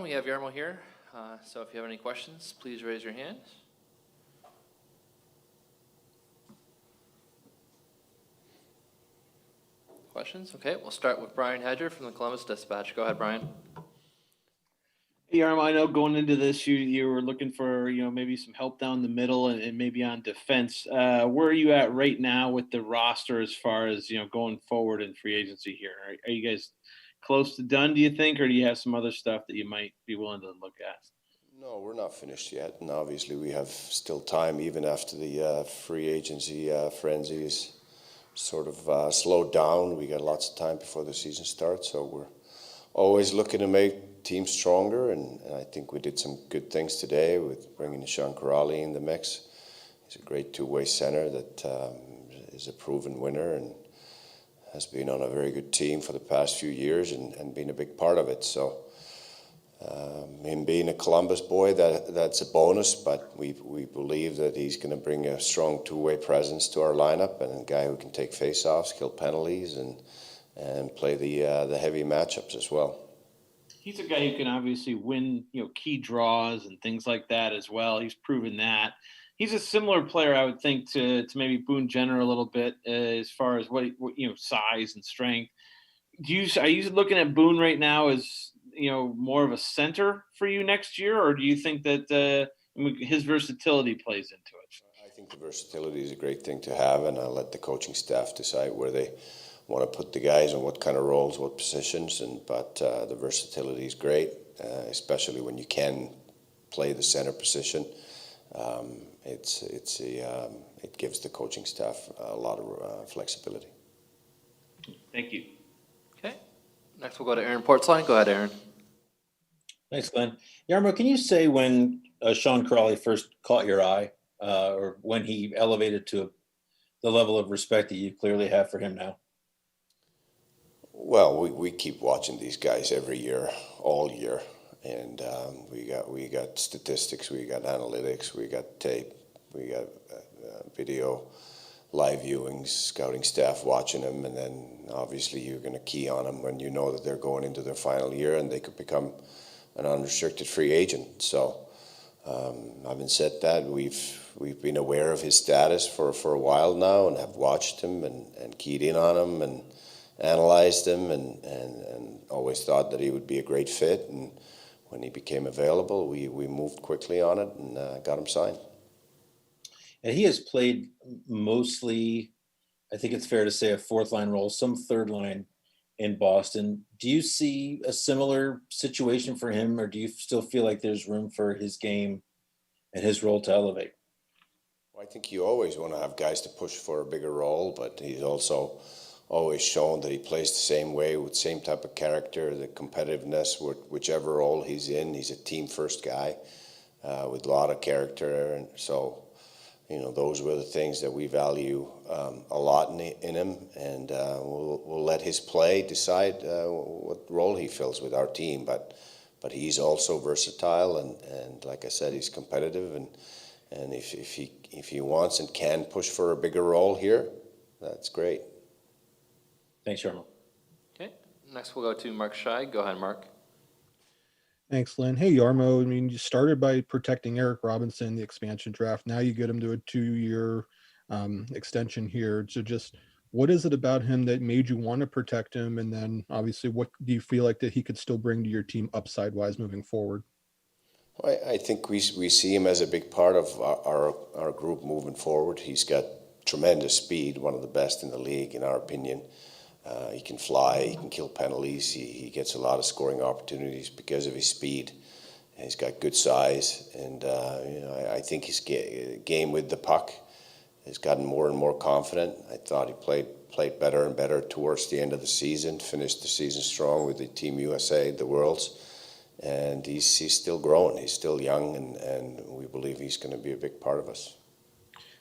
we have Jarmo here. So if you have any questions, please raise your hand. Questions? Okay, we'll start with Brian Hedger from the Columbus Dispatch. Go ahead, Brian. Hey, Jarmo, I know going into this, you were looking for maybe some help down the middle and maybe on defense. Where are you at right now with the roster as far as going forward in free agency here? Are you guys close to done, do you think, or do you have some other stuff that you might be willing to look at? No, we're not finished yet, and obviously we have still time even after the free agency frenzy is sort of slowed down. We got lots of time before the season starts, so we're always looking to make teams stronger, and I think we did some good things today with bringing Sean Kekalainen in the mix. He's a great two-way center that is a proven winner and has been on a very good team for the past few years and been a big part of it. So him being a Columbus boy, that's a bonus, but we believe that he's going to bring a strong two-way presence to our lineup and a guy who can take face-offs, kill penalties, and play the heavy matchups as well. He's a guy who can obviously win, key draws and things like that as well. He's proven that. He's a similar player, I would think, to maybe Boone Jenner a little bit as far as what size and strength. Are you looking at Boone right now as more of a center for you next year, or do you think that his versatility plays into it? I think the versatility is a great thing to have, and I'll let the coaching staff decide where they want to put the guys and what kind of roles, what positions. But the versatility is great, especially when you can play the center position. It gives the coaching staff a lot of flexibility. Thank you. Okay. Next, we'll go to Aaron Portzline. Go ahead, Aaron. Thanks, Glenn. Jarmo, can you say when Sean Kekalainen first caught your eye, or when he elevated to the level of respect that you clearly have for him now? Well, we keep watching these guys every year, all year, and we got statistics, we got analytics, we got tape, we got video, live viewings, scouting staff watching them, and then obviously you're going to key on them when you know that they're going into their final year and they could become an unrestricted free agent. So having said that, we've been aware of his status for a while now and have watched him and keyed in on him and analyzed him and always thought that he would be a great fit. And when he became available, we moved quickly on it and got him signed. And he has played mostly, I think it's fair to say, a fourth line role, some third line in Boston. Do you see a similar situation for him, or do you still feel like there's room for his game and his role to elevate? Well, I think you always want to have guys to push for a bigger role, but he's also always shown that he plays the same way with the same type of character, the competitiveness, whichever role he's in. He's a team-first guy with a lot of character, and so those were the things that we value a lot in him, and we'll let his play decide what role he fills with our team. But he's also versatile, and like I said, he's competitive, and if he wants and can push for a bigger role here, that's great. Thanks, Jarmo. Okay. Next, we'll go to Mark Scheig. Go ahead, Mark. Thanks, Lynn. Hey, Jarmo. I mean, you started by protecting Eric Robinson in the expansion draft. Now you get him to a 2-year extension here. So just what is it about him that made you want to protect him? And then obviously, what do you feel like that he could still bring to your team upside-wise moving forward? Well, I think we see him as a big part of our group moving forward. He's got tremendous speed, one of the best in the league, in our opinion. He can fly, he can kill penalties, he gets a lot of scoring opportunities because of his speed. He's got good size, and I think his game with the puck has gotten more and more confident. I thought he played better and better towards the end of the season, finished the season strong with the Team USA, the Worlds, and he's still growing. He's still young, and we believe he's going to be a big part of us.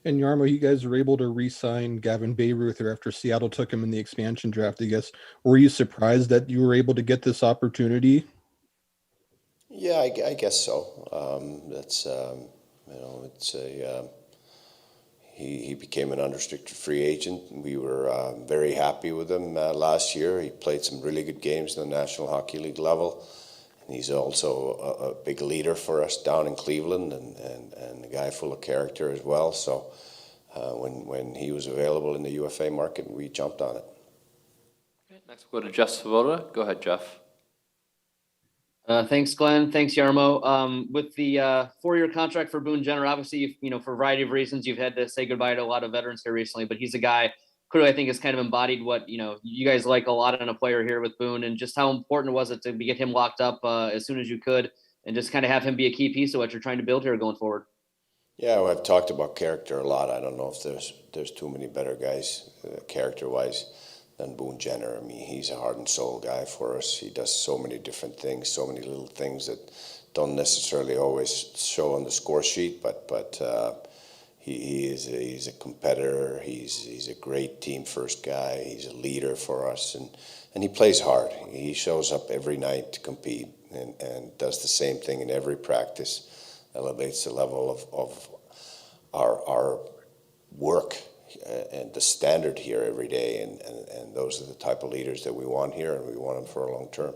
And Jarmo, you guys were able to re-sign Gavin Bayreuther after Seattle took him in the expansion draft. I guess, were you surprised that you were able to get this opportunity? Yeah, I guess so. He became an unrestricted free agent. We were very happy with him last year. He played some really good games in the National Hockey League level. he's also a big leader for us down in Cleveland, and a guy full of character as well. So when he was available in the UFA market, we jumped on it. Okay, next we'll go to Jeff Svoboda. Go ahead, Jeff. Thanks, Glenn. Thanks, Jarmo. With the 4-year contract for Boone Jenner, obviously, for a variety of reasons, you've had to say goodbye to a lot of veterans here recently, but he's a guy clearly I think has kind of embodied what, you guys like a lot in a player here with Boone, and just how important was it to get him locked up as soon as you could and just kind of have him be a key piece of what you're trying to build here going forward. Yeah, well, I've talked about character a lot. I don't know if there's too many better guys character-wise than Boone Jenner. I mean, he's a heart and soul guy for us. He does so many different things, so many little things that don't necessarily always show on the score sheet, but he's a competitor. He's a great team first guy. He's a leader for us, and he plays hard. He shows up every night to compete and does the same thing in every practice. Elevates the level of our work and the standard here every day, and those are the type of leaders that we want here, and we want them for a long term.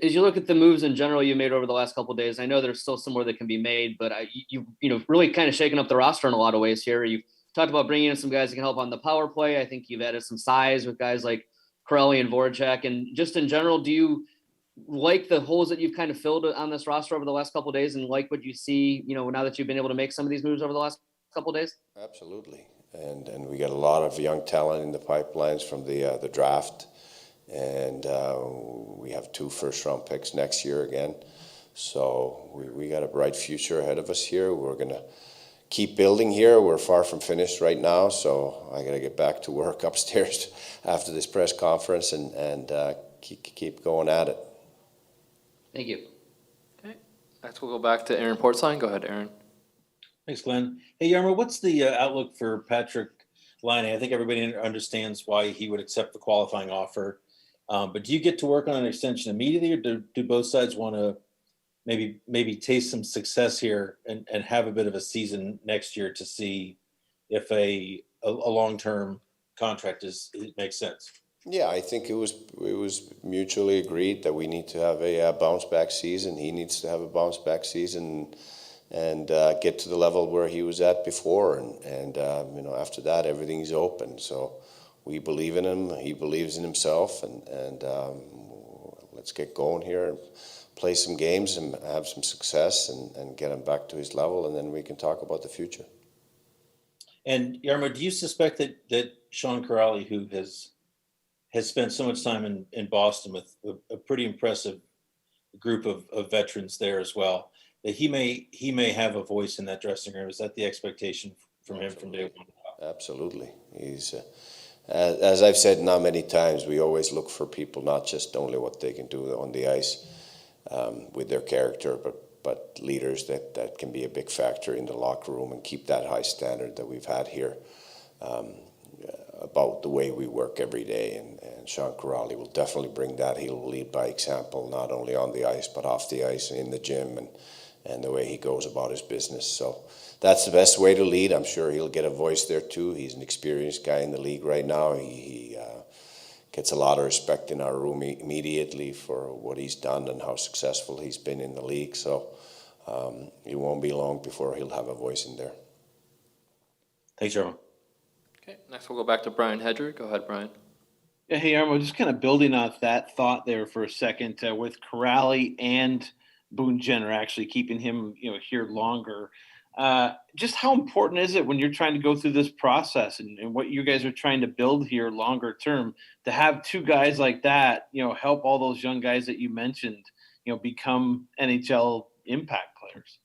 As you look at the moves in general you made over the last couple of days, I know there's still some more that can be made, but you really kind of shaken up the roster in a lot of ways here. You've talked about bringing in some guys that can help on the power play. I think you've added some size with guys like Kekalainen and Voracek, and just in general, do you like the holes that you've kind of filled on this roster over the last couple of days, and like what you see, now that you've been able to make some of these moves over the last couple of days? Absolutely, and we got a lot of young talent in the pipelines from the draft, and we have 2 first-round picks next year again. So we got a bright future ahead of us here. We're gonna keep building here. We're far from finished right now, so I got to get back to work upstairs after this press conference and keep going at it. Thank you. Okay, next we'll go back to Aaron Portzline. Go ahead, Aaron. Thanks, Glenn. Hey, Jarmo, what's the outlook for Patrik Laine? I think everybody understands why he would accept the qualifying offer. But do you get to work on an extension immediately, or do both sides want to maybe taste some success here and have a bit of a season next year to see if a long-term contract makes sense? Yeah, I think it was mutually agreed that we need to have a bounce back season. He needs to have a bounce back season and get to the level where he was at before, and after that everything's open. So we believe in him. He believes in himself, and let's get going here and play some games and have some success and get him back to his level, and then we can talk about the future. And Jarmo, do you suspect that Sean Kuraly, who has spent so much time in Boston with a pretty impressive group of veterans there as well, that he may have a voice in that dressing room? Is that the expectation from him from day one? Absolutely. He's as I've said now many times, we always look for people, not just only what they can do on the ice with their character, but leaders that can be a big factor in the locker room and keep that high standard that we've had here about the way we work every day. And Sean Kuraly will definitely bring that. He'll lead by example, not only on the ice, but off the ice, in the gym, and the way he goes about his business. So that's the best way to lead. I'm sure he'll get a voice there too. He's an experienced guy in the league right now. He gets a lot of respect in our room immediately for what he's done and how successful he's been in the league. So it won't be long before he'll have a voice in there. Thanks, Jarmo. Okay, next we'll go back to Brian Hedger. Go ahead, Brian. Yeah, hey, Jarmo, just kind of building off that thought there for a second, with Kuraly and Boone Jenner actually keeping him, here longer. Just how important is it when you're trying to go through this process and what you guys are trying to build here longer term to have 2 guys like that, help all those young guys that you mentioned, become NHL impact players?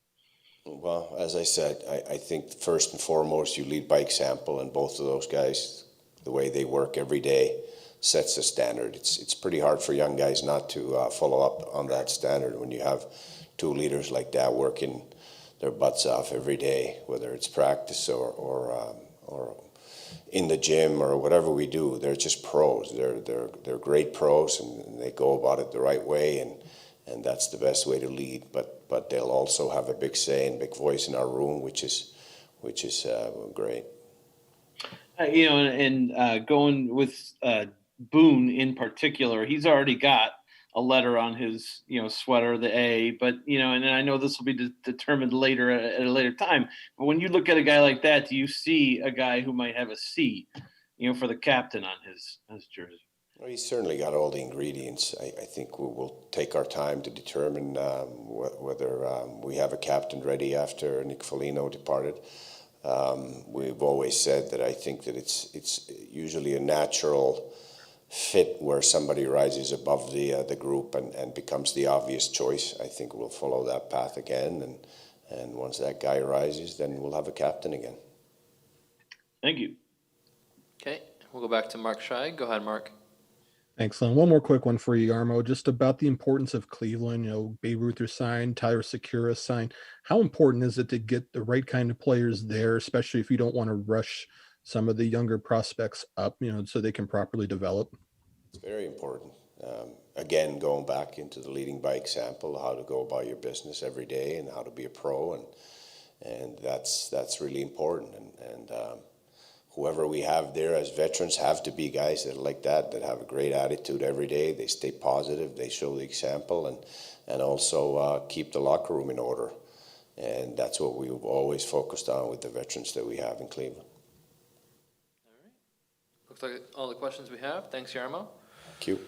Well, as I said, I think first and foremost you lead by example, and both of those guys, the way they work every day, sets the standard. It's pretty hard for young guys not to follow up on that standard when you have 2 leaders like that working their butts off every day, whether it's practice or in the gym or whatever we do. They're just pros. They're great pros, and they go about it the right way, and that's the best way to lead. But they'll also have a big say and big voice in our room, which is great. Going with Boone in particular, he's already got a letter on his, sweater, the A. But and I know this will be determined later at a later time. But when you look at a guy like that, do you see a guy who might have a C, for the captain on his jersey? Well, he's certainly got all the ingredients. I think we'll take our time to determine whether we have a captain ready after Nick Foligno departed. We've always said that I think that it's usually a natural fit where somebody rises above the group and becomes the obvious choice. I think we'll follow that path again, and once that guy rises, then we'll have a captain again. Thank you. Okay, we'll go back to Mark Scheig. Go ahead, Mark. Excellent. One more quick one for you, Yarmo, just about the importance of Cleveland. Babe Ruth is signed, Tyler Secura is signed. How important is it to get the right kind of players there, especially if you don't want to rush some of the younger prospects up, so they can properly develop? It's very important. Again, going back into the leading by example, how to go about your business every day and how to be a pro, and that's really important. And whoever we have there as veterans have to be guys that are like that have a great attitude every day. They stay positive, they show the example, and also keep the locker room in order. And that's what we've always focused on with the veterans that we have in Cleveland. All right. Looks like all the questions we have. Thanks, Jarmo. Thank you.